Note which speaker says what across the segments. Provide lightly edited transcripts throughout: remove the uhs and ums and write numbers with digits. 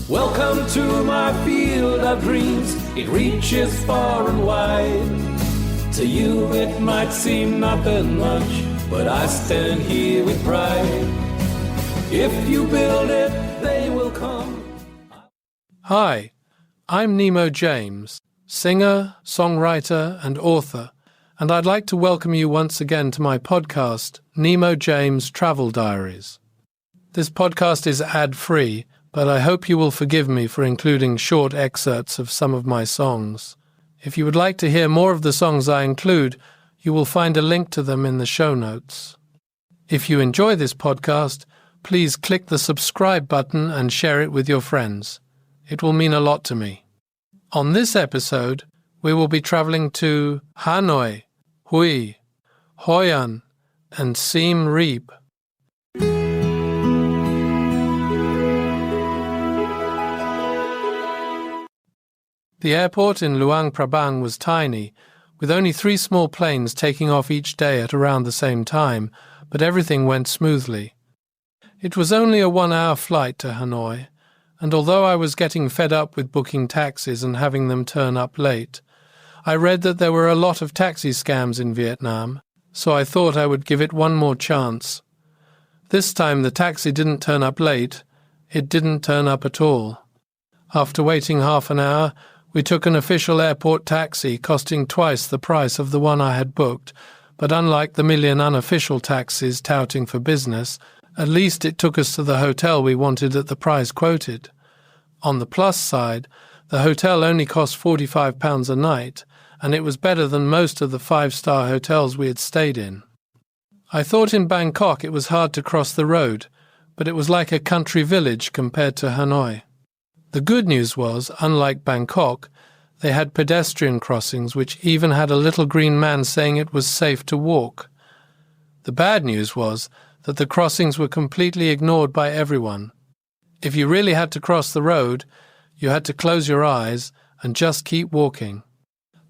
Speaker 1: Welcome to my field of dreams. It reaches far and wide. To you it might seem nothing much, but I stand here with pride. If you build it, they will come.
Speaker 2: Hi, I'm Nemo James, singer, songwriter, and author, and I'd like to welcome you once again to my podcast, Nemo James Travel Diaries. This podcast is ad-free, but I hope you will forgive me for including short excerpts of some of my songs. If you would like to hear more of the songs I include, you will find a link to them in the show notes. If you enjoy this podcast, please click the subscribe button and share it with your friends. It will mean a lot to me. On this episode, we will be traveling to Hanoi, Hoi An, and Siem Reap. The airport in Luang Prabang was tiny, with only 3 small planes taking off each day at around the same time, but everything went smoothly. It was only a 1-hour flight to Hanoi, and although I was getting fed up with booking taxis and having them turn up late, I read that there were a lot of taxi scams in Vietnam, so I thought I would give it one more chance. This time the taxi didn't turn up late, it didn't turn up at all. After waiting half an hour, we took an official airport taxi costing twice the price of the one I had booked, but unlike the million unofficial taxis touting for business, at least it took us to the hotel we wanted at the price quoted. On the plus side, the hotel only cost £45 a night, and it was better than most of the 5-star hotels we had stayed in. I thought in Bangkok it was hard to cross the road, but it was like a country village compared to Hanoi. The good news was, unlike Bangkok, they had pedestrian crossings which even had a little green man saying it was safe to walk. The bad news was that the crossings were completely ignored by everyone. If you really had to cross the road, you had to close your eyes and just keep walking.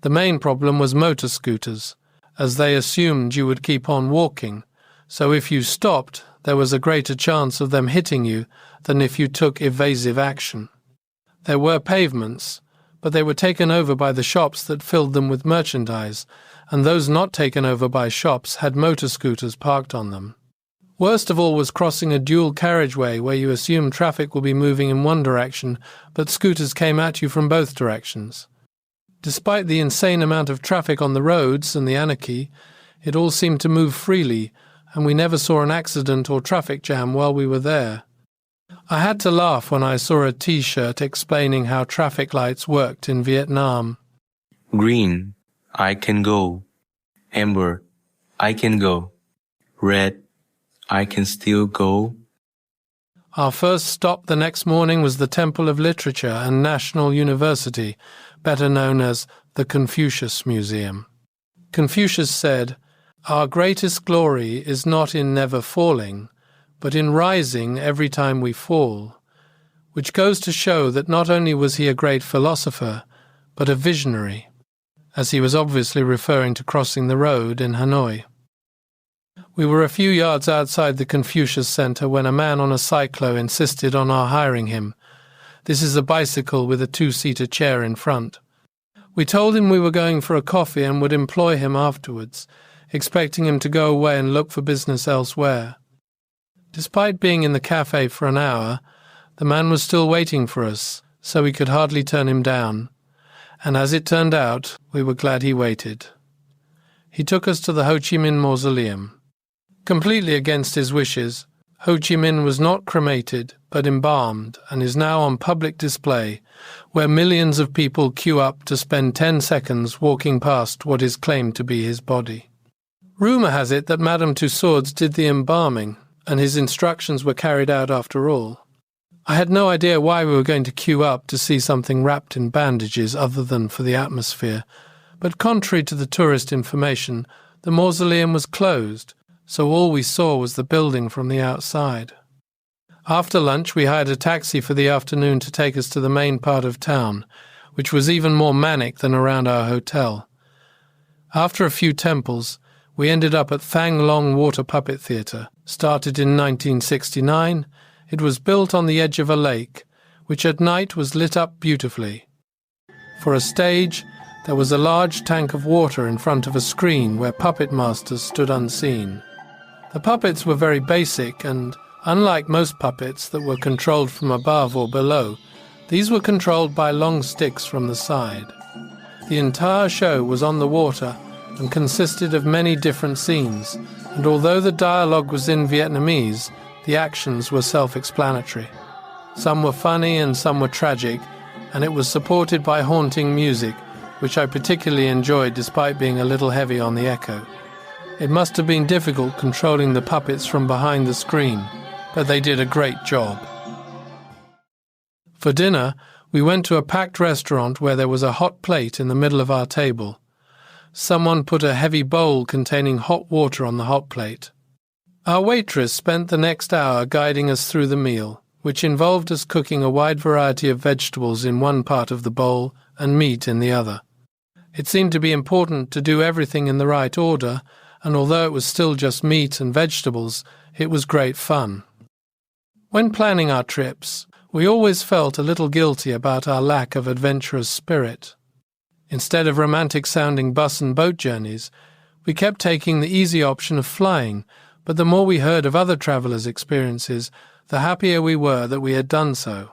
Speaker 2: The main problem was motor scooters, as they assumed you would keep on walking, so if you stopped, there was a greater chance of them hitting you than if you took evasive action. There were pavements, but they were taken over by the shops that filled them with merchandise, and those not taken over by shops had motor scooters parked on them. Worst of all was crossing a dual carriageway where you assume traffic will be moving in one direction, but scooters came at you from both directions. Despite the insane amount of traffic on the roads and the anarchy, it all seemed to move freely, and we never saw an accident or traffic jam while we were there. I had to laugh when I saw a T-shirt explaining how traffic lights worked in Vietnam.
Speaker 3: Green, I can go. Amber, I can go. Red, I can still go.
Speaker 2: Our first stop the next morning was the Temple of Literature and National University, better known as the Confucius Museum. Confucius said, "Our greatest glory is not in never falling, but in rising every time we fall," which goes to show that not only was he a great philosopher, but a visionary, as he was obviously referring to crossing the road in Hanoi. We were a few yards outside the Confucius Center when a man on a cyclo insisted on our hiring him. This is a bicycle with a 2-seater chair in front. We told him we were going for a coffee and would employ him afterwards, expecting him to go away and look for business elsewhere. Despite being in the cafe for an hour, the man was still waiting for us, so we could hardly turn him down, and as it turned out, we were glad he waited. He took us to the Ho Chi Minh Mausoleum. Completely against his wishes, Ho Chi Minh was not cremated, but embalmed, and is now on public display, where millions of people queue up to spend 10 seconds walking past what is claimed to be his body. Rumour has it that Madame Tussauds did the embalming, and his instructions were carried out after all. I had no idea why we were going to queue up to see something wrapped in bandages other than for the atmosphere, but contrary to the tourist information, the mausoleum was closed, so all we saw was the building from the outside. After lunch we hired a taxi for the afternoon to take us to the main part of town, which was even more manic than around our hotel. After a few temples, we ended up at Thang Long Water Puppet Theatre. Started in 1969, it was built on the edge of a lake, which at night was lit up beautifully. For a stage, there was a large tank of water in front of a screen where puppet masters stood unseen. The puppets were very basic and, unlike most puppets that were controlled from above or below, these were controlled by long sticks from the side. The entire show was on the water and consisted of many different scenes, and although the dialogue was in Vietnamese, the actions were self-explanatory. Some were funny and some were tragic, and it was supported by haunting music, which I particularly enjoyed despite being a little heavy on the echo. It must have been difficult controlling the puppets from behind the screen, but they did a great job. For dinner, we went to a packed restaurant where there was a hot plate in the middle of our table. Someone put a heavy bowl containing hot water on the hot plate. Our waitress spent the next hour guiding us through the meal, which involved us cooking a wide variety of vegetables in one part of the bowl and meat in the other. It seemed to be important to do everything in the right order, and although it was still just meat and vegetables, it was great fun. When planning our trips, we always felt a little guilty about our lack of adventurous spirit. Instead of romantic-sounding bus and boat journeys, we kept taking the easy option of flying, but the more we heard of other travellers' experiences, the happier we were that we had done so.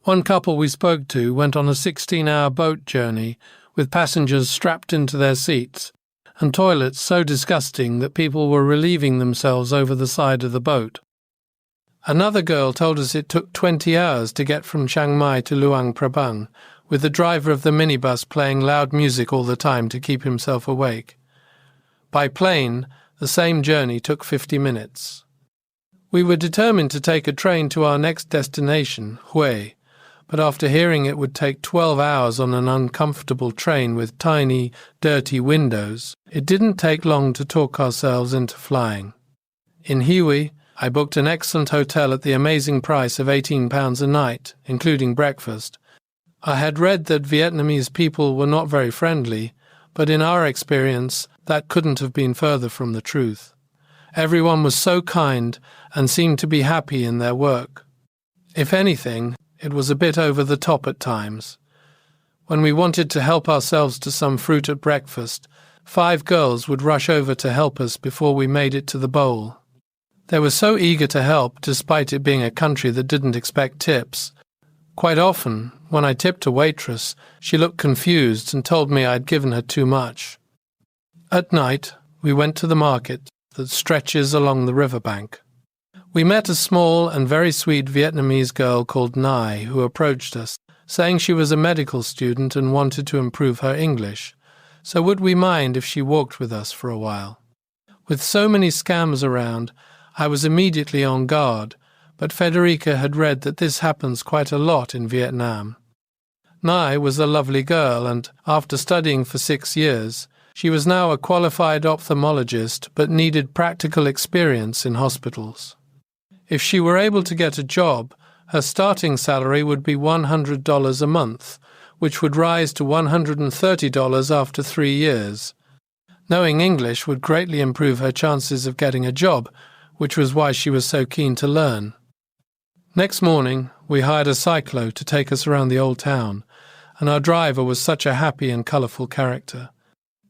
Speaker 2: One couple we spoke to went on a 16-hour boat journey with passengers strapped into their seats, and toilets so disgusting that people were relieving themselves over the side of the boat. Another girl told us it took 20 hours to get from Chiang Mai to Luang Prabang, with the driver of the minibus playing loud music all the time to keep himself awake. By plane, the same journey took 50 minutes. We were determined to take a train to our next destination, Hue, but after hearing it would take 12 hours on an uncomfortable train with tiny, dirty windows, it didn't take long to talk ourselves into flying. In Hue, I booked an excellent hotel at the amazing price of £18 a night, including breakfast. I had read that Vietnamese people were not very friendly, but in our experience, that couldn't have been further from the truth. Everyone was so kind and seemed to be happy in their work. If anything, it was a bit over the top at times. When we wanted to help ourselves to some fruit at breakfast, 5 girls would rush over to help us before we made it to the bowl. They were so eager to help, despite it being a country that didn't expect tips. Quite often, when I tipped a waitress, she looked confused and told me I'd given her too much. At night, we went to the market that stretches along the riverbank. We met a small and very sweet Vietnamese girl called Nai who approached us, saying she was a medical student and wanted to improve her English, so would we mind if she walked with us for a while. With so many scams around, I was immediately on guard, but Federika had read that this happens quite a lot in Vietnam. Nai was a lovely girl, and after studying for 6 years, she was now a qualified ophthalmologist but needed practical experience in hospitals. If she were able to get a job, her starting salary would be $100 a month, which would rise to $130 after 3 years. Knowing English would greatly improve her chances of getting a job, which was why she was so keen to learn. Next morning, we hired a cyclo to take us around the old town, and our driver was such a happy and colourful character.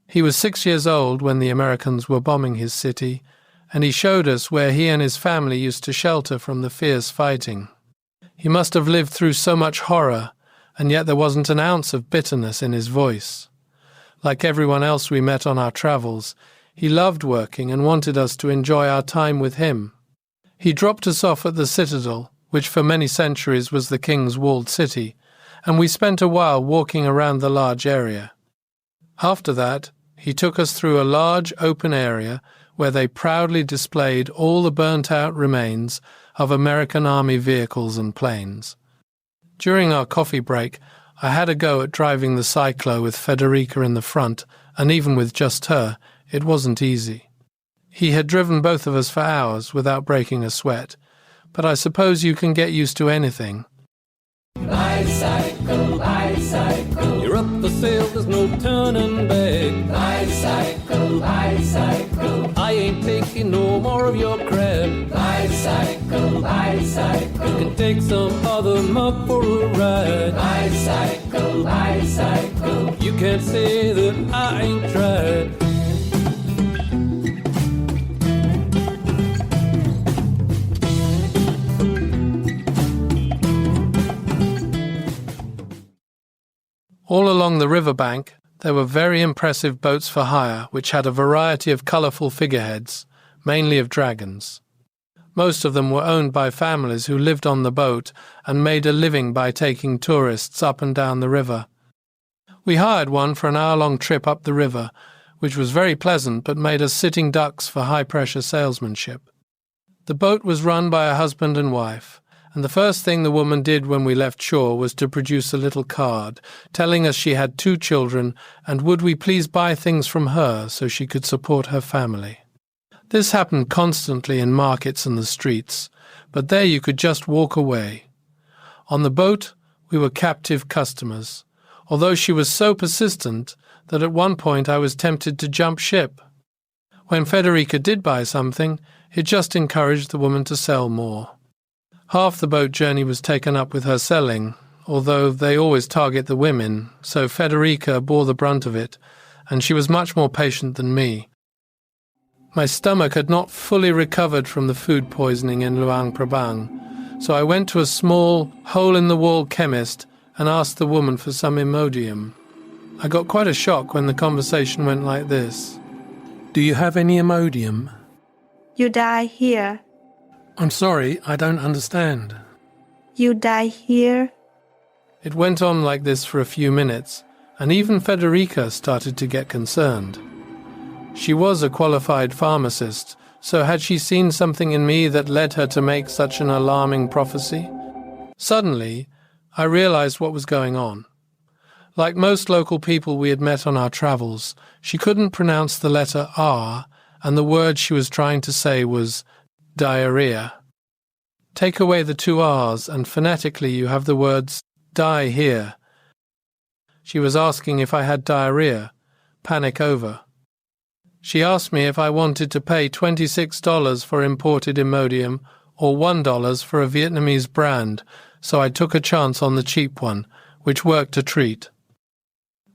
Speaker 2: He was 6 years old when the Americans were bombing his city, and he showed us where he and his family used to shelter from the fierce fighting. He must have lived through so much horror, and yet there wasn't an ounce of bitterness in his voice. Like everyone else we met on our travels, he loved working and wanted us to enjoy our time with him. He dropped us off at the citadel, which for many centuries was the king's walled city, and we spent a while walking around the large area. After that, he took us through a large open area where they proudly displayed all the burnt-out remains of American Army vehicles and planes. During our coffee break, I had a go at driving the cyclo with Federika in the front, and even with just her, it wasn't easy. He had driven both of us for hours without breaking a sweat, but I suppose you can get used to anything.
Speaker 1: Bicycle, bicycle, you're up for sale, there's no turning back. Bicycle, bicycle, I ain't taking no more of your crap. Bicycle, bicycle. You can take some other mug for a ride. Bicycle, bicycle. You can't say that I ain't tried.
Speaker 2: All along the riverbank, there were very impressive boats for hire, which had a variety of colourful figureheads, mainly of dragons. Most of them were owned by families who lived on the boat and made a living by taking tourists up and down the river. We hired one for an hour-long trip up the river, which was very pleasant but made us sitting ducks for high-pressure salesmanship. The boat was run by a husband and wife, and the first thing the woman did when we left shore was to produce a little card, telling us she had 2 children and would we please buy things from her so she could support her family. This happened constantly in markets and the streets, but there you could just walk away. On the boat, we were captive customers, although she was so persistent that at one point I was tempted to jump ship. When Federika did buy something, it just encouraged the woman to sell more. Half the boat journey was taken up with her selling, although they always target the women, so Federika bore the brunt of it, and she was much more patient than me. My stomach had not fully recovered from the food poisoning in Luang Prabang, so I went to a small, hole-in-the-wall chemist and asked the woman for some Imodium. I got quite a shock when the conversation went like this. "Do you have any Imodium?"
Speaker 4: You die here.
Speaker 2: "I'm sorry, I don't understand."
Speaker 4: You die here.
Speaker 2: It went on like this for a few minutes, and even Federika started to get concerned. She was a qualified pharmacist, so had she seen something in me that led her to make such an alarming prophecy? Suddenly, I realized what was going on. Like most local people we had met on our travels, she couldn't pronounce the letter R, and the word she was trying to say was diarrhea. Take away the 2 R's and phonetically you have the words die here. She was asking if I had diarrhea. Panic over. She asked me if I wanted to pay $26 for imported Imodium or $1 for a Vietnamese brand, so I took a chance on the cheap one, which worked a treat.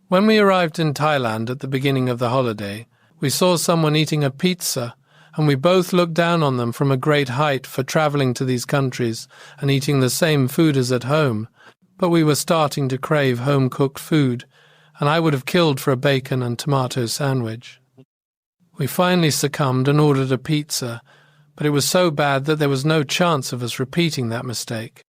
Speaker 2: When we arrived in Thailand at the beginning of the holiday, we saw someone eating a pizza, and we both looked down on them from a great height for travelling to these countries and eating the same food as at home, but we were starting to crave home-cooked food, and I would have killed for a bacon and tomato sandwich. We finally succumbed and ordered a pizza, but it was so bad that there was no chance of us repeating that mistake.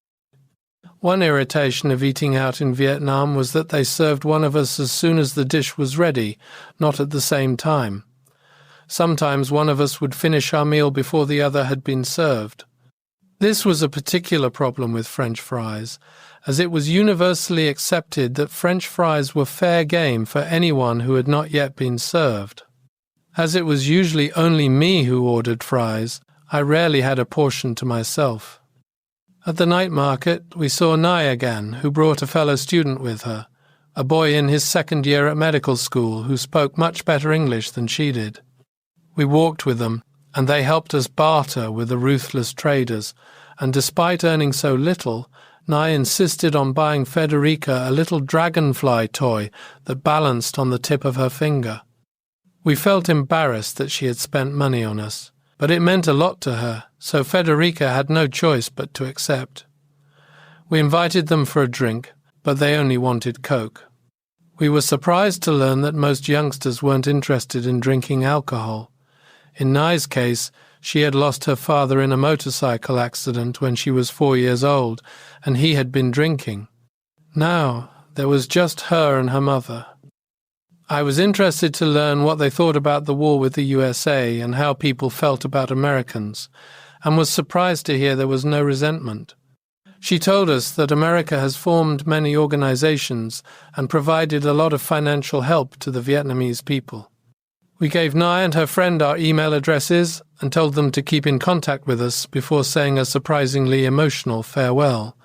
Speaker 2: One irritation of eating out in Vietnam was that they served one of us as soon as the dish was ready, not at the same time. Sometimes one of us would finish our meal before the other had been served. This was a particular problem with French fries, as it was universally accepted that French fries were fair game for anyone who had not yet been served. As it was usually only me who ordered fries, I rarely had a portion to myself. At the night market, we saw Nai again, who brought a fellow student with her, a boy in his 2nd year at medical school who spoke much better English than she did. We walked with them, and they helped us barter with the ruthless traders, and despite earning so little, Nai insisted on buying Federika a little dragonfly toy that balanced on the tip of her finger. We felt embarrassed that she had spent money on us, but it meant a lot to her, so Federika had no choice but to accept. We invited them for a drink, but they only wanted Coke. We were surprised to learn that most youngsters weren't interested in drinking alcohol. In Nai's case, she had lost her father in a motorcycle accident when she was 4 years old, and he had been drinking. Now, there was just her and her mother. I was interested to learn what they thought about the war with the USA and how people felt about Americans, and was surprised to hear there was no resentment. She told us that America has formed many organizations and provided a lot of financial help to the Vietnamese people. We gave Nai and her friend our email addresses and told them to keep in contact with us before saying a surprisingly emotional farewell.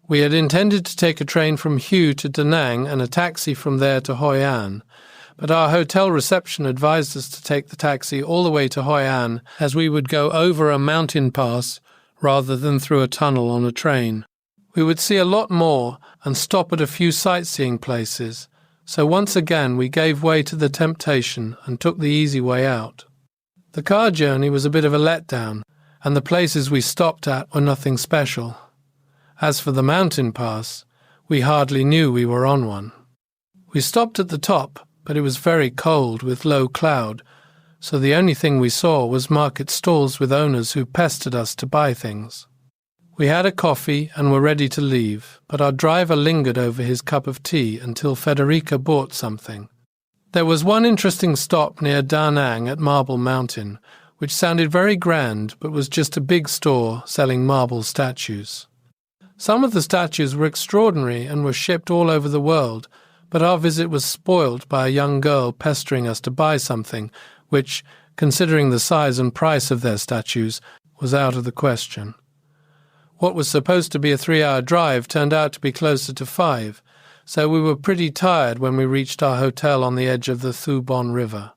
Speaker 2: We had intended to take a train from Hue to Da Nang and a taxi from there to Hoi An, but our hotel reception advised us to take the taxi all the way to Hoi An, as we would go over a mountain pass rather than through a tunnel on a train. We would see a lot more and stop at a few sightseeing places, so once again we gave way to the temptation and took the easy way out. The car journey was a bit of a letdown, and the places we stopped at were nothing special. As for the mountain pass, we hardly knew we were on one. We stopped at the top, but it was very cold with low cloud, so the only thing we saw was market stalls with owners who pestered us to buy things. We had a coffee and were ready to leave, but our driver lingered over his cup of tea until Federika bought something. There was one interesting stop near Da Nang at Marble Mountain, which sounded very grand but was just a big store selling marble statues. Some of the statues were extraordinary and were shipped all over the world, but our visit was spoilt by a young girl pestering us to buy something, which, considering the size and price of their statues, was out of the question. What was supposed to be a 3-hour drive turned out to be closer to 5, so we were pretty tired when we reached our hotel on the edge of the Thu Bon River.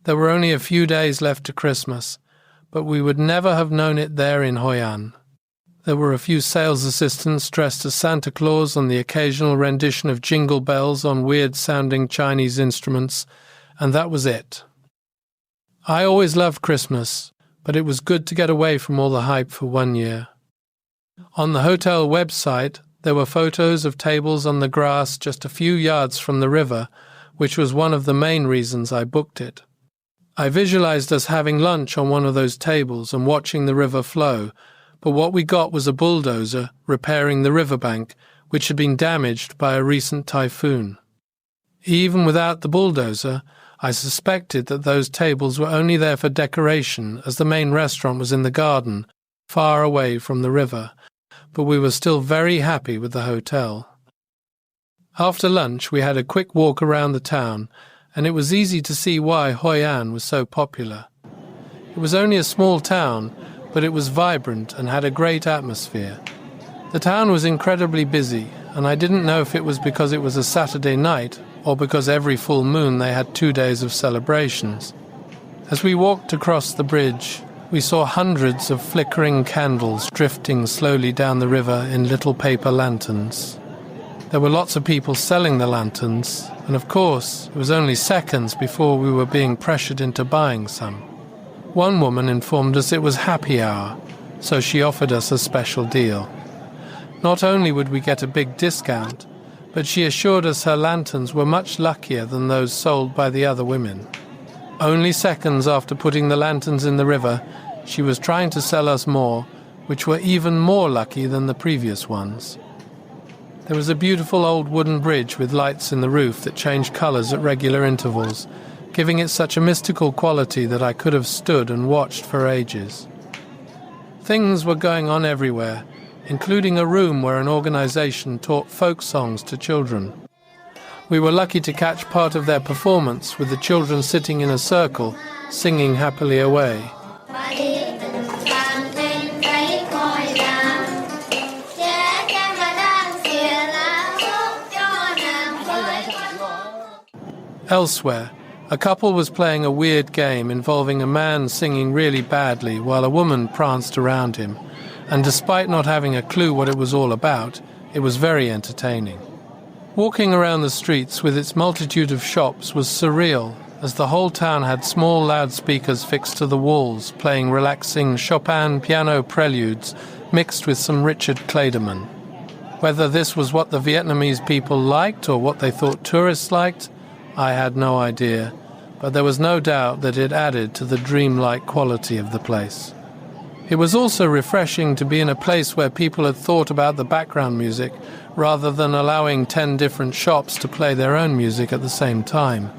Speaker 2: There were only a few days left to Christmas, but we would never have known it there in Hoi An. There were a few sales assistants dressed as Santa Claus and the occasional rendition of jingle bells on weird-sounding Chinese instruments, and that was it. I always loved Christmas, but it was good to get away from all the hype for 1 year. On the hotel website, there were photos of tables on the grass just a few yards from the river, which was one of the main reasons I booked it. I visualized us having lunch on one of those tables and watching the river flow, but what we got was a bulldozer repairing the riverbank, which had been damaged by a recent typhoon. Even without the bulldozer, I suspected that those tables were only there for decoration, as the main restaurant was in the garden, far away from the river, but we were still very happy with the hotel. After lunch we had a quick walk around the town, and it was easy to see why Hoi An was so popular. It was only a small town, but it was vibrant and had a great atmosphere. The town was incredibly busy, and I didn't know if it was because it was a Saturday night or because every full moon they had 2 days of celebrations. As we walked across the bridge, we saw hundreds of flickering candles drifting slowly down the river in little paper lanterns. There were lots of people selling the lanterns, and of course, it was only seconds before we were being pressured into buying some. One woman informed us it was happy hour, so she offered us a special deal. Not only would we get a big discount, but she assured us her lanterns were much luckier than those sold by the other women. Only seconds after putting the lanterns in the river, she was trying to sell us more, which were even more lucky than the previous ones. There was a beautiful old wooden bridge with lights in the roof that changed colours at regular intervals, giving it such a mystical quality that I could have stood and watched for ages. Things were going on everywhere, including a room where an organisation taught folk songs to children. We were lucky to catch part of their performance, with the children sitting in a circle, singing happily away. Elsewhere, a couple was playing a weird game involving a man singing really badly while a woman pranced around him, and despite not having a clue what it was all about, it was very entertaining. Walking around the streets with its multitude of shops was surreal, as the whole town had small loudspeakers fixed to the walls playing relaxing Chopin piano preludes mixed with some Richard Clayderman. Whether this was what the Vietnamese people liked or what they thought tourists liked, I had no idea, but there was no doubt that it added to the dreamlike quality of the place. It was also refreshing to be in a place where people had thought about the background music rather than allowing 10 different shops to play their own music at the same time,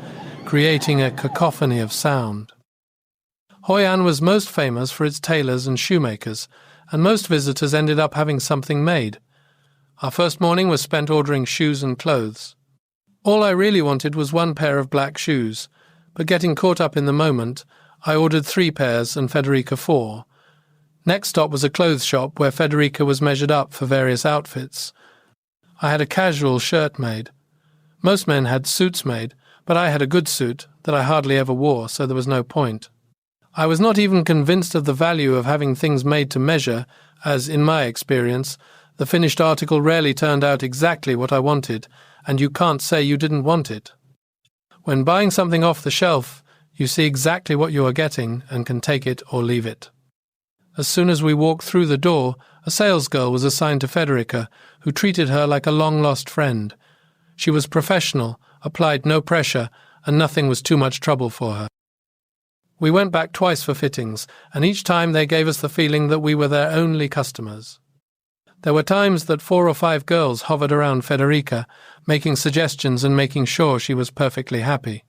Speaker 2: creating a cacophony of sound. Hoi An was most famous for its tailors and shoemakers, and most visitors ended up having something made. Our first morning was spent ordering shoes and clothes. All I really wanted was 1 pair of black shoes, but getting caught up in the moment, I ordered 3 pairs and Federika 4. Next stop was a clothes shop where Federika was measured up for various outfits. I had a casual shirt made. Most men had suits made, but I had a good suit that I hardly ever wore, so there was no point. I was not even convinced of the value of having things made to measure, as, in my experience, the finished article rarely turned out exactly what I wanted, and you can't say you didn't want it. When buying something off the shelf, you see exactly what you are getting and can take it or leave it. As soon as we walked through the door, a salesgirl was assigned to Federika, who treated her like a long-lost friend. She was professional, applied no pressure, and nothing was too much trouble for her. We went back twice for fittings, and each time they gave us the feeling that we were their only customers. There were times that 4 or 5 girls hovered around Federika, making suggestions and making sure she was perfectly happy.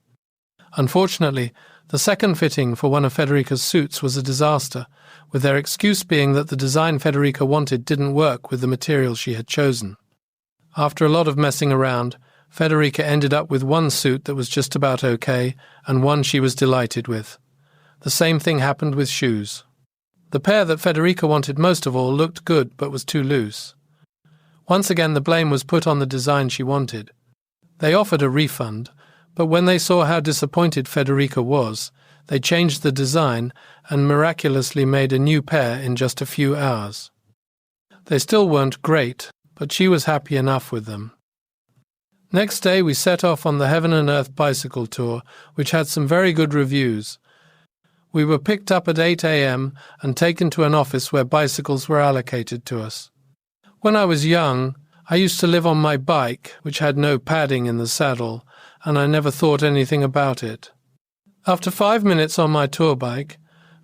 Speaker 2: Unfortunately, the second fitting for one of Federika's suits was a disaster, with their excuse being that the design Federika wanted didn't work with the material she had chosen. After a lot of messing around, Federika ended up with one suit that was just about okay and one she was delighted with. The same thing happened with shoes. The pair that Federika wanted most of all looked good but was too loose. Once again the blame was put on the design she wanted. They offered a refund, but when they saw how disappointed Federika was, they changed the design and miraculously made a new pair in just a few hours. They still weren't great, but she was happy enough with them. Next day we set off on the Heaven and Earth bicycle tour, which had some very good reviews. We were picked up at 8 a.m. and taken to an office where bicycles were allocated to us. When I was young, I used to live on my bike, which had no padding in the saddle, and I never thought anything about it. After 5 minutes on my tour bike,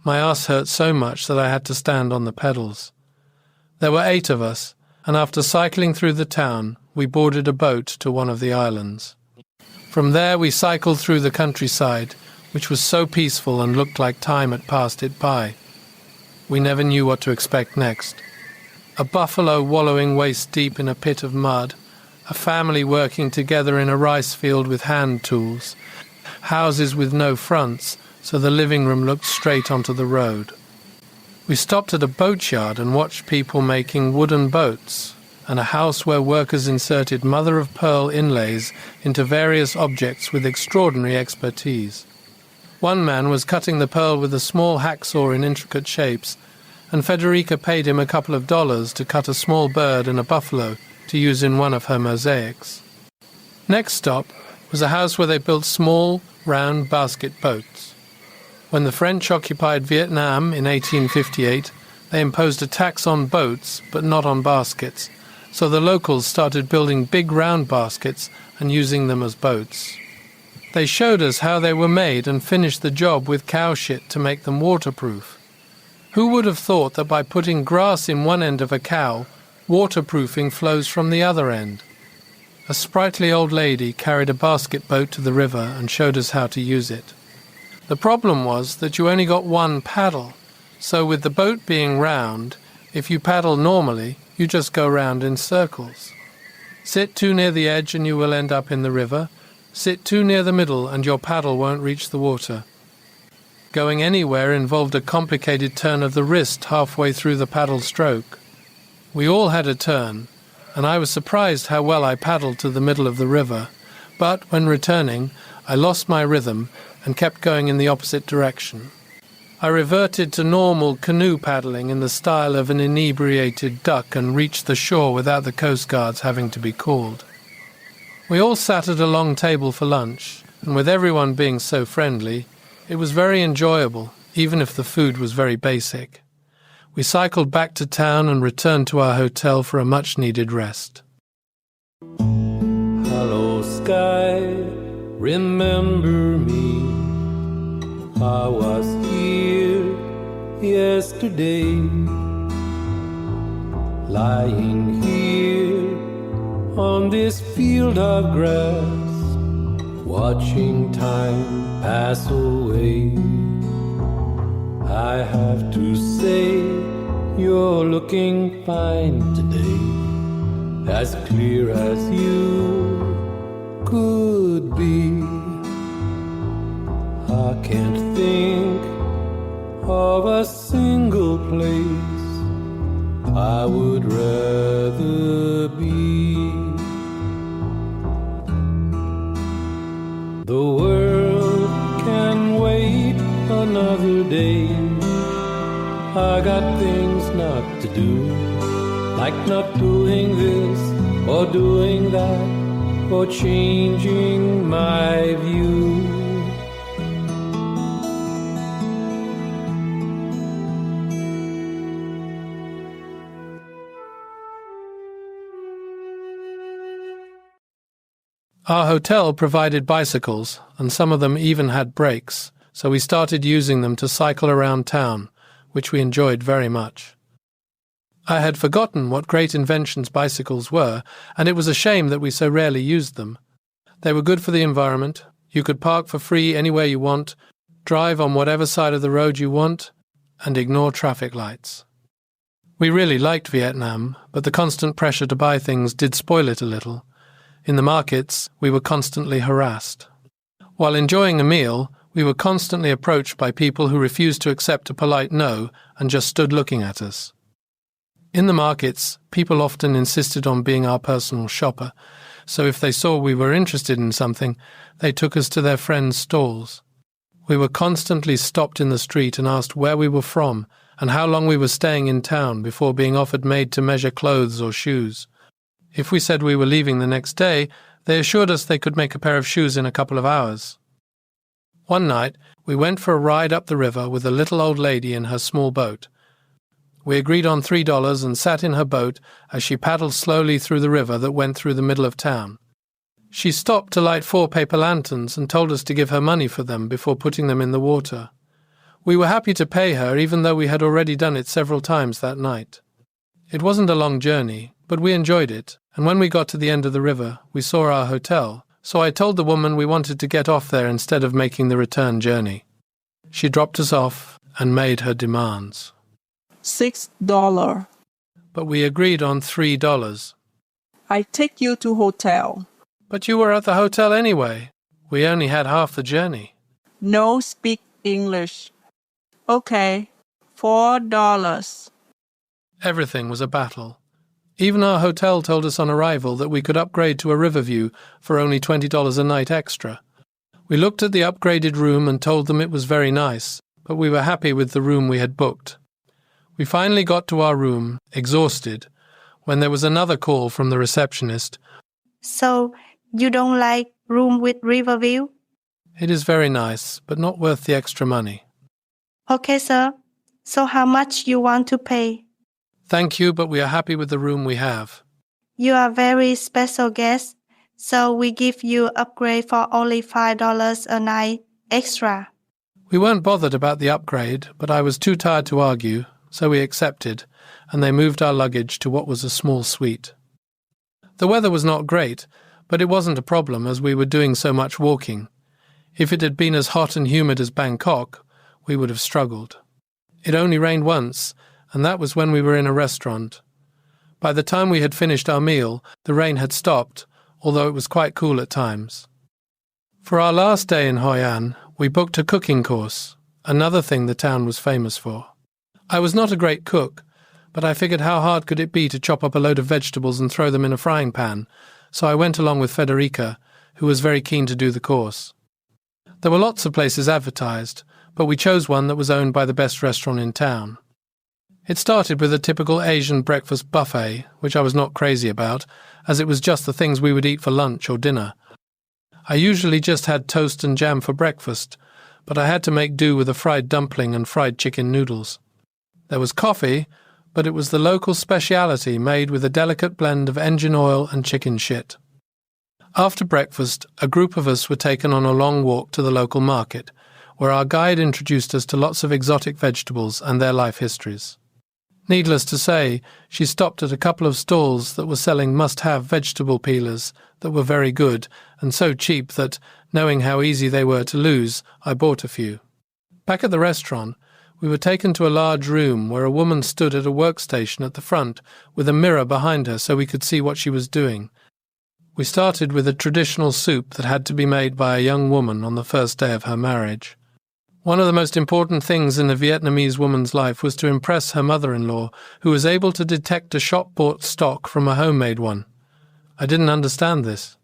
Speaker 2: my ass hurt so much that I had to stand on the pedals. There were 8 of us, and after cycling through the town, we boarded a boat to one of the islands. From there we cycled through the countryside, which was so peaceful and looked like time had passed it by. We never knew what to expect next. A buffalo wallowing waist-deep in a pit of mud, a family working together in a rice field with hand tools, houses with no fronts, so the living room looked straight onto the road. We stopped at a boatyard and watched people making wooden boats, and a house where workers inserted mother-of-pearl inlays into various objects with extraordinary expertise. One man was cutting the pearl with a small hacksaw in intricate shapes, and Federika paid him a couple of dollars to cut a small bird and a buffalo to use in one of her mosaics. Next stop was a house where they built small, round basket boats. When the French occupied Vietnam in 1858, they imposed a tax on boats, but not on baskets, so the locals started building big round baskets and using them as boats. They showed us how they were made and finished the job with cow shit to make them waterproof. Who would have thought that by putting grass in one end of a cow, waterproofing flows from the other end? A sprightly old lady carried a basket boat to the river and showed us how to use it. The problem was that you only got one paddle, so with the boat being round, if you paddle normally, you just go round in circles. Sit too near the edge and you will end up in the river. Sit too near the middle and your paddle won't reach the water. Going anywhere involved a complicated turn of the wrist halfway through the paddle stroke. We all had a turn, and I was surprised how well I paddled to the middle of the river, but when returning, I lost my rhythm and kept going in the opposite direction. I reverted to normal canoe paddling in the style of an inebriated duck and reached the shore without the coast guards having to be called. We all sat at a long table for lunch, and with everyone being so friendly, it was very enjoyable, even if the food was very basic. We cycled back to town and returned to our hotel for a much-needed rest.
Speaker 1: Hello, sky, remember me. I was here yesterday, lying here on this field of grass, watching time pass away. I have to say, you're looking fine today, as clear as you could be. I can't think of a single place I would rather be. The I got things not to do, like not doing this or doing that, or changing my view.
Speaker 2: Our hotel provided bicycles, and some of them even had brakes, so we started using them to cycle around town, which we enjoyed very much. I had forgotten what great inventions bicycles were, and it was a shame that we so rarely used them. They were good for the environment. You could park for free anywhere you want, drive on whatever side of the road you want, and ignore traffic lights. We really liked Vietnam, but the constant pressure to buy things did spoil it a little. In the markets, we were constantly harassed. While enjoying a meal, we were constantly approached by people who refused to accept a polite no and just stood looking at us. In the markets, people often insisted on being our personal shopper, so if they saw we were interested in something, they took us to their friends' stalls. We were constantly stopped in the street and asked where we were from and how long we were staying in town before being offered made-to-measure clothes or shoes. If we said we were leaving the next day, they assured us they could make a pair of shoes in a couple of hours. One night, we went for a ride up the river with a little old lady in her small boat. We agreed on $3 and sat in her boat as she paddled slowly through the river that went through the middle of town. She stopped to light 4 paper lanterns and told us to give her money for them before putting them in the water. We were happy to pay her even though we had already done it several times that night. It wasn't a long journey, but we enjoyed it, and when we got to the end of the river, we saw our hotel, so I told the woman we wanted to get off there instead of making the return journey. She dropped us off and made her demands.
Speaker 5: $6.
Speaker 2: But we agreed on $3.
Speaker 5: I take you to hotel.
Speaker 2: But you were at the hotel anyway. We only had half the journey.
Speaker 5: No speak English. Okay, $4.
Speaker 2: Everything was a battle. Even our hotel told us on arrival that we could upgrade to a Riverview for only $20 a night extra. We looked at the upgraded room and told them it was very nice, but we were happy with the room we had booked. We finally got to our room, exhausted, when there was another call from the receptionist.
Speaker 4: So, you don't like room with Riverview?
Speaker 2: It is very nice, but not worth the extra money.
Speaker 4: Okay, sir. So how much you want to pay?
Speaker 2: Thank you, but we are happy with the room we have.
Speaker 4: You are very special guest, so we give you upgrade for only $5 a night extra.
Speaker 2: We weren't bothered about the upgrade, but I was too tired to argue, so we accepted, and they moved our luggage to what was a small suite. The weather was not great, but it wasn't a problem as we were doing so much walking. If it had been as hot and humid as Bangkok, we would have struggled. It only rained once, and that was when we were in a restaurant. By the time we had finished our meal, the rain had stopped, although it was quite cool at times. For our last day in Hoi An, we booked a cooking course, another thing the town was famous for. I was not a great cook, but I figured how hard could it be to chop up a load of vegetables and throw them in a frying pan, so I went along with Federika, who was very keen to do the course. There were lots of places advertised, but we chose one that was owned by the best restaurant in town. It started with a typical Asian breakfast buffet, which I was not crazy about, as it was just the things we would eat for lunch or dinner. I usually just had toast and jam for breakfast, but I had to make do with a fried dumpling and fried chicken noodles. There was coffee, but it was the local speciality made with a delicate blend of engine oil and chicken shit. After breakfast, a group of us were taken on a long walk to the local market, where our guide introduced us to lots of exotic vegetables and their life histories. Needless to say, she stopped at a couple of stalls that were selling must-have vegetable peelers that were very good and so cheap that, knowing how easy they were to lose, I bought a few. Back at the restaurant, we were taken to a large room where a woman stood at a workstation at the front with a mirror behind her so we could see what she was doing. We started with a traditional soup that had to be made by a young woman on the first day of her marriage. One of the most important things in a Vietnamese woman's life was to impress her mother-in-law, who was able to detect a shop-bought stock from a homemade one. I didn't understand this.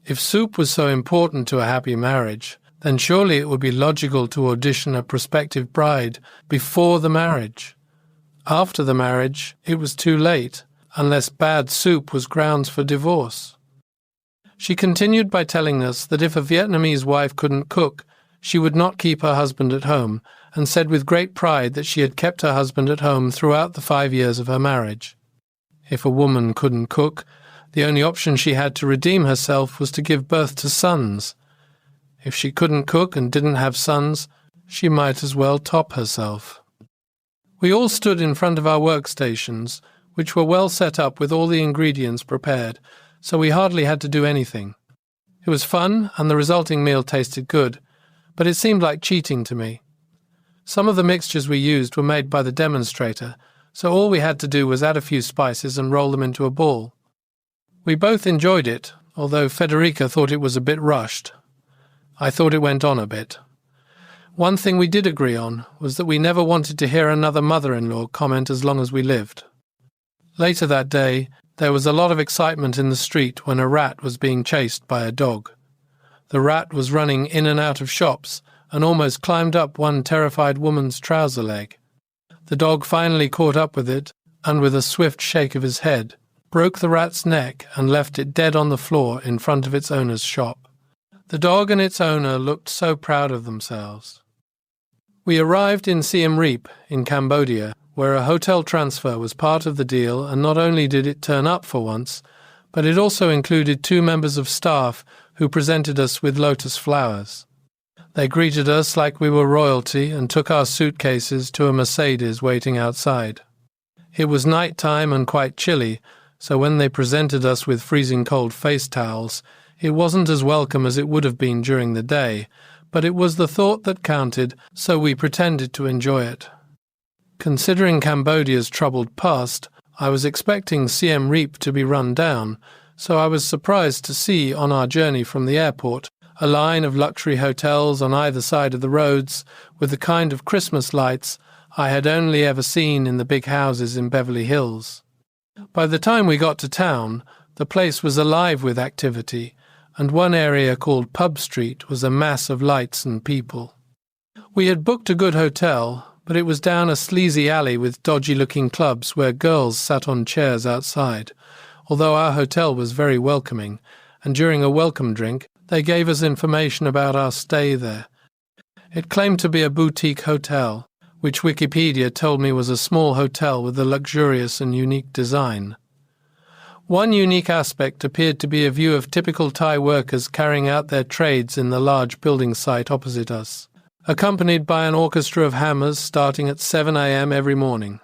Speaker 2: If soup was so important to a happy marriage, then surely it would be logical to audition a prospective bride before the marriage. After the marriage, it was too late, unless bad soup was grounds for divorce. She continued by telling us that if a Vietnamese wife couldn't cook, she would not keep her husband at home, and said with great pride that she had kept her husband at home throughout the 5 years of her marriage. If a woman couldn't cook, the only option she had to redeem herself was to give birth to sons. If she couldn't cook and didn't have sons, she might as well top herself. We all stood in front of our workstations, which were well set up with all the ingredients prepared, so we hardly had to do anything. It was fun, and the resulting meal tasted good, but it seemed like cheating to me. Some of the mixtures we used were made by the demonstrator, so all we had to do was add a few spices and roll them into a ball. We both enjoyed it, although Federika thought it was a bit rushed. I thought it went on a bit. One thing we did agree on was that we never wanted to hear another mother-in-law comment as long as we lived. Later that day, there was a lot of excitement in the street when a rat was being chased by a dog. The rat was running in and out of shops and almost climbed up one terrified woman's trouser leg. The dog finally caught up with it and, with a swift shake of his head, broke the rat's neck and left it dead on the floor in front of its owner's shop. The dog and its owner looked so proud of themselves. We arrived in Siem Reap in Cambodia, where a hotel transfer was part of the deal, and not only did it turn up for once, but it also included 2 members of staff who presented us with lotus flowers. They greeted us like we were royalty and took our suitcases to a Mercedes waiting outside. It was night time and quite chilly, so when they presented us with freezing cold face towels, it wasn't as welcome as it would have been during the day, but it was the thought that counted, so we pretended to enjoy it. Considering Cambodia's troubled past, I was expecting Siem Reap to be run down, so I was surprised to see on our journey from the airport a line of luxury hotels on either side of the roads with the kind of Christmas lights I had only ever seen in the big houses in Beverly Hills. By the time we got to town, the place was alive with activity, and one area called Pub Street was a mass of lights and people. We had booked a good hotel, but it was down a sleazy alley with dodgy-looking clubs where girls sat on chairs outside, although our hotel was very welcoming, and during a welcome drink they gave us information about our stay there. It claimed to be a boutique hotel, which Wikipedia told me was a small hotel with a luxurious and unique design. One unique aspect appeared to be a view of typical Thai workers carrying out their trades in the large building site opposite us, accompanied by an orchestra of hammers starting at 7 a.m. every morning.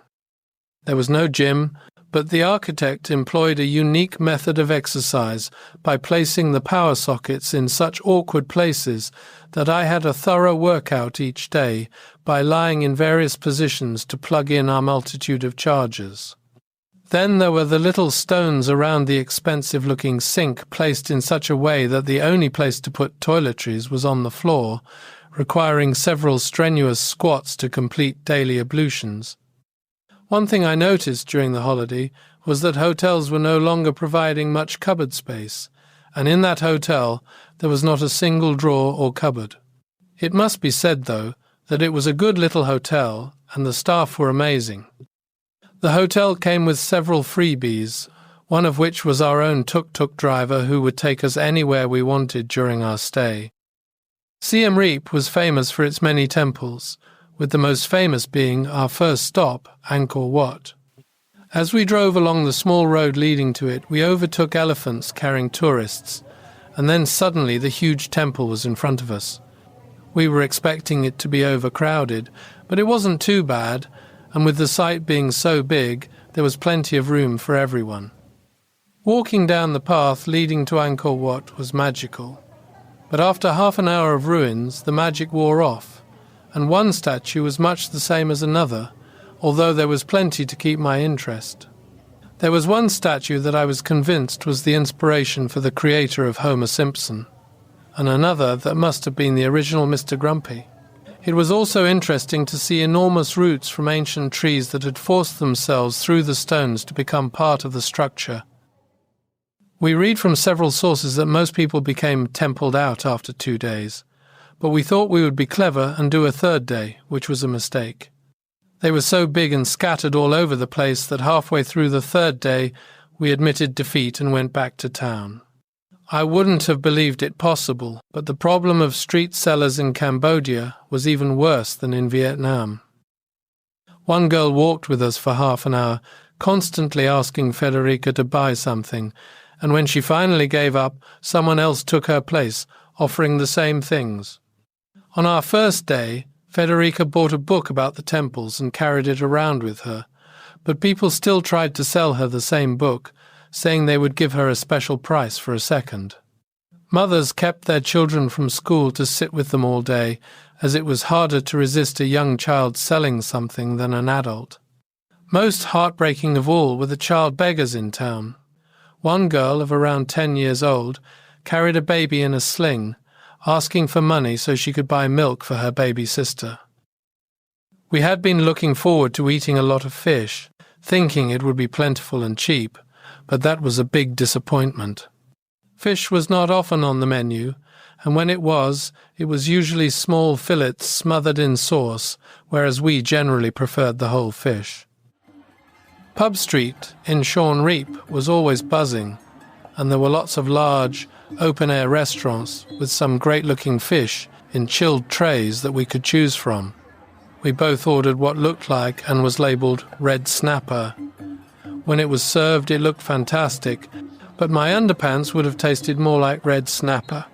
Speaker 2: There was no gym, but the architect employed a unique method of exercise by placing the power sockets in such awkward places that I had a thorough workout each day by lying in various positions to plug in our multitude of chargers. Then there were the little stones around the expensive-looking sink placed in such a way that the only place to put toiletries was on the floor, requiring several strenuous squats to complete daily ablutions. One thing I noticed during the holiday was that hotels were no longer providing much cupboard space, and in that hotel there was not a single drawer or cupboard. It must be said, though, that it was a good little hotel, and the staff were amazing. The hotel came with several freebies, one of which was our own tuk-tuk driver who would take us anywhere we wanted during our stay. Siem Reap was famous for its many temples, with the most famous being our first stop, Angkor Wat. As we drove along the small road leading to it, we overtook elephants carrying tourists, and then suddenly the huge temple was in front of us. We were expecting it to be overcrowded, but it wasn't too bad, and with the site being so big, there was plenty of room for everyone. Walking down the path leading to Angkor Wat was magical, but after half an hour of ruins, the magic wore off, and one statue was much the same as another, although there was plenty to keep my interest. There was one statue that I was convinced was the inspiration for the creator of Homer Simpson, and another that must have been the original Mr. Grumpy. It was also interesting to see enormous roots from ancient trees that had forced themselves through the stones to become part of the structure. We read from several sources that most people became templed out after 2 days, but we thought we would be clever and do a third day, which was a mistake. They were so big and scattered all over the place that halfway through the third day we admitted defeat and went back to town. I wouldn't have believed it possible, but the problem of street sellers in Cambodia was even worse than in Vietnam. One girl walked with us for half an hour, constantly asking Federika to buy something, and when she finally gave up, someone else took her place, offering the same things. On our first day, Federika bought a book about the temples and carried it around with her, but people still tried to sell her the same book, saying they would give her a special price for a second. Mothers kept their children from school to sit with them all day, as it was harder to resist a young child selling something than an adult. Most heartbreaking of all were the child beggars in town. One girl of around 10 years old carried a baby in a sling, asking for money so she could buy milk for her baby sister. We had been looking forward to eating a lot of fish, thinking it would be plentiful and cheap, but that was a big disappointment. Fish was not often on the menu, and when it was usually small fillets smothered in sauce, whereas we generally preferred the whole fish. Pub Street in Siem Reap was always buzzing, and there were lots of large, open-air restaurants with some great-looking fish in chilled trays that we could choose from. We both ordered what looked like and was labelled red snapper. When it was served, it looked fantastic, but my underpants would have tasted more like red snapper.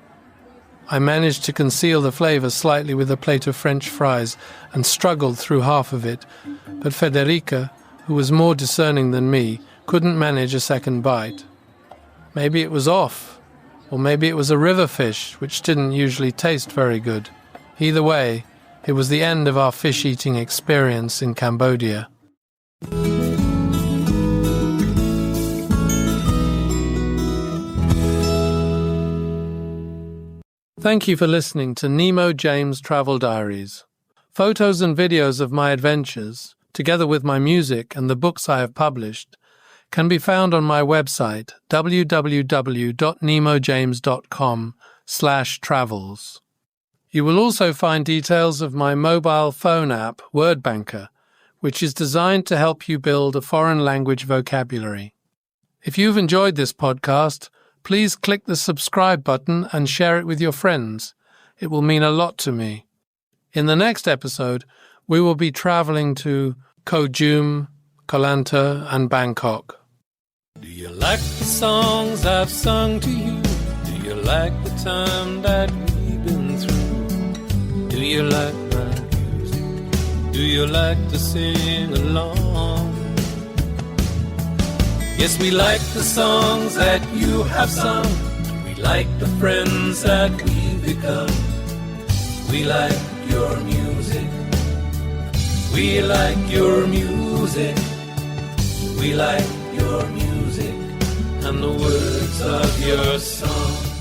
Speaker 2: I managed to conceal the flavour slightly with a plate of French fries and struggled through half of it, but Federika, who was more discerning than me, couldn't manage a second bite. Maybe it was off, or maybe it was a river fish, which didn't usually taste very good. Either way, it was the end of our fish-eating experience in Cambodia. Thank you for listening to Nemo James Travel Diaries. Photos and videos of my adventures, together with my music and the books I have published, can be found on my website www.nemojames.com/travels. You will also find details of my mobile phone app, Wordbanker, which is designed to help you build a foreign language vocabulary. If you've enjoyed this podcast, please click the subscribe button and share it with your friends. It will mean a lot to me. In the next episode, we will be traveling to Koh Jum, Koh Lanta, and Bangkok.
Speaker 1: Do you like the songs I've sung to you? Do you like the time that we've been through? Do you like my music? Do you like to sing along? Yes, we like the songs that you have sung. We like the friends that we've become. We like your music. We like your music. We like your music and the words of your song.